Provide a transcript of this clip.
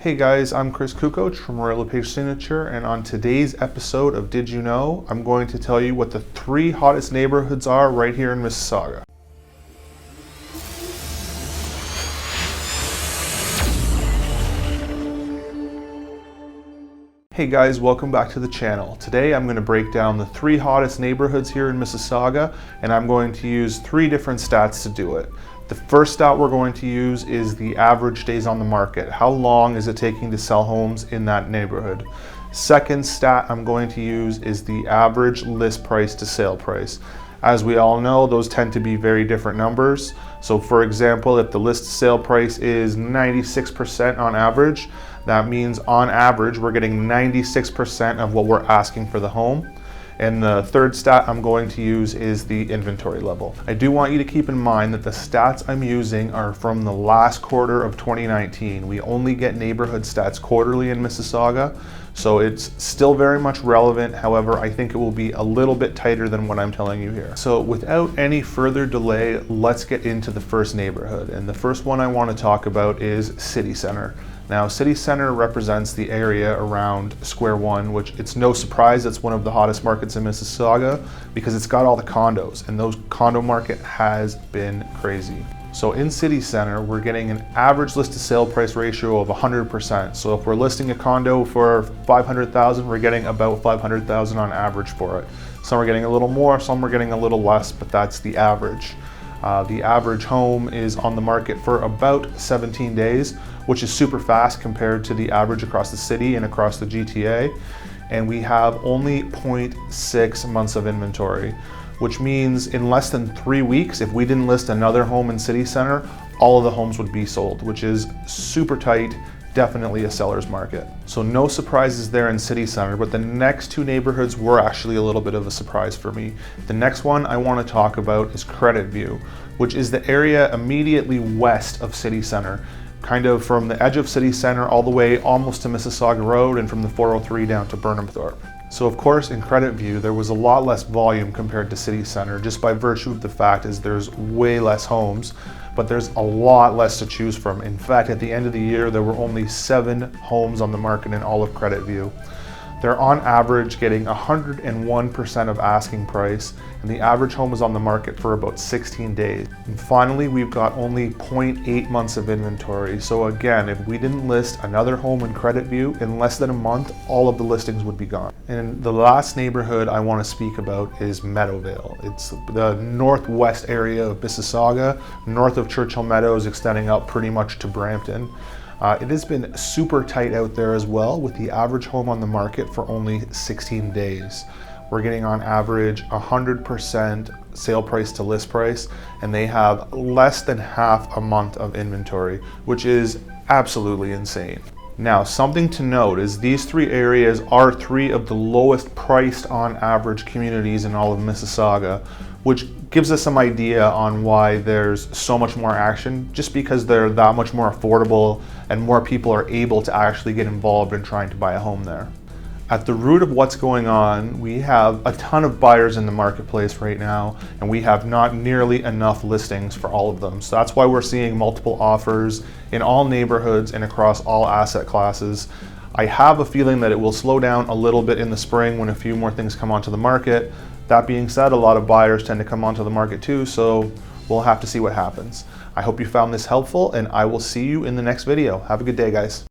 Hey guys, I'm Cucoch from Royal LePage Signature, and on today's episode of Did You Know, I'm going to tell you what the 3 hottest neighborhoods are right here in Mississauga. Hey guys, welcome back to the channel. Today I'm going to break down the 3 hottest neighborhoods here in Mississauga, and I'm going to use 3 different stats to do it. The first stat we're going to use is the average days on the market. How long is it taking to sell homes in that neighborhood? Second stat I'm going to use is the average list price to sale price. As we all know, those tend to be very different numbers. So for example, if the list sale price is 96% on average, that means on average we're getting 96% of what we're asking for the home. And the third stat I'm going to use is the inventory level. I do want you to keep in mind that the stats I'm using are from the last quarter of 2019. We only get neighborhood stats quarterly in Mississauga, so it's still very much relevant. However, I think it will be a little bit tighter than what I'm telling you here. So without any further delay, let's get into the first neighborhood. And the first one I want to talk about is City Centre. Now, City Centre represents the area around Square One, which it's no surprise it's one of the hottest markets in Mississauga because it's got all the condos, and those condo market has been crazy. So in City Centre, we're getting an average list to sale price ratio of 100%. So if we're listing a condo for $500,000, we're getting about $500,000 on average for it. Some are getting a little more, some are getting a little less, but that's the average. The average home is on the market for about 17 days, which is super fast compared to the average across the city and across the GTA. And we have only 0.6 months of inventory, which means in less than 3 weeks, if we didn't list another home in City Centre, all of the homes would be sold, which is super tight, definitely a seller's market. So no surprises there in City Centre, but the next 2 neighborhoods were actually a little bit of a surprise for me. The next one I want to talk about is Credit View, which is the area immediately west of City Centre, kind of from the edge of City Centre all the way almost to Mississauga Road and from the 403 down to Burnhamthorpe. So of course in Credit View there was a lot less volume compared to City Centre, just by virtue of the fact is there's way less homes, but there's a lot less to choose from. In fact, at the end of the year there were only 7 homes on the market in all of Credit View. They're on average getting 101% of asking price, and the average home is on the market for about 16 days. And finally, we've got only 0.8 months of inventory. So again, if we didn't list another home in Credit View, in less than a month, all of the listings would be gone. And the last neighborhood I want to speak about is Meadowvale. It's the northwest area of Mississauga, north of Churchill Meadows, extending out pretty much to Brampton. It has been super tight out there as well, with the average home on the market for only 16 days. We're getting on average 100% sale price to list price, and they have less than half a month of inventory, which is absolutely insane. Now, something to note is these 3 areas are 3 of the lowest priced on average communities in all of Mississauga, which gives us some idea on why there's so much more action, just because they're that much more affordable and more people are able to actually get involved in trying to buy a home there. At the root of what's going on, we have a ton of buyers in the marketplace right now, and we have not nearly enough listings for all of them. So that's why we're seeing multiple offers in all neighborhoods and across all asset classes. I have a feeling that it will slow down a little bit in the spring when a few more things come onto the market. That being said, a lot of buyers tend to come onto the market too, so we'll have to see what happens. I hope you found this helpful, and I will see you in the next video. Have a good day, guys.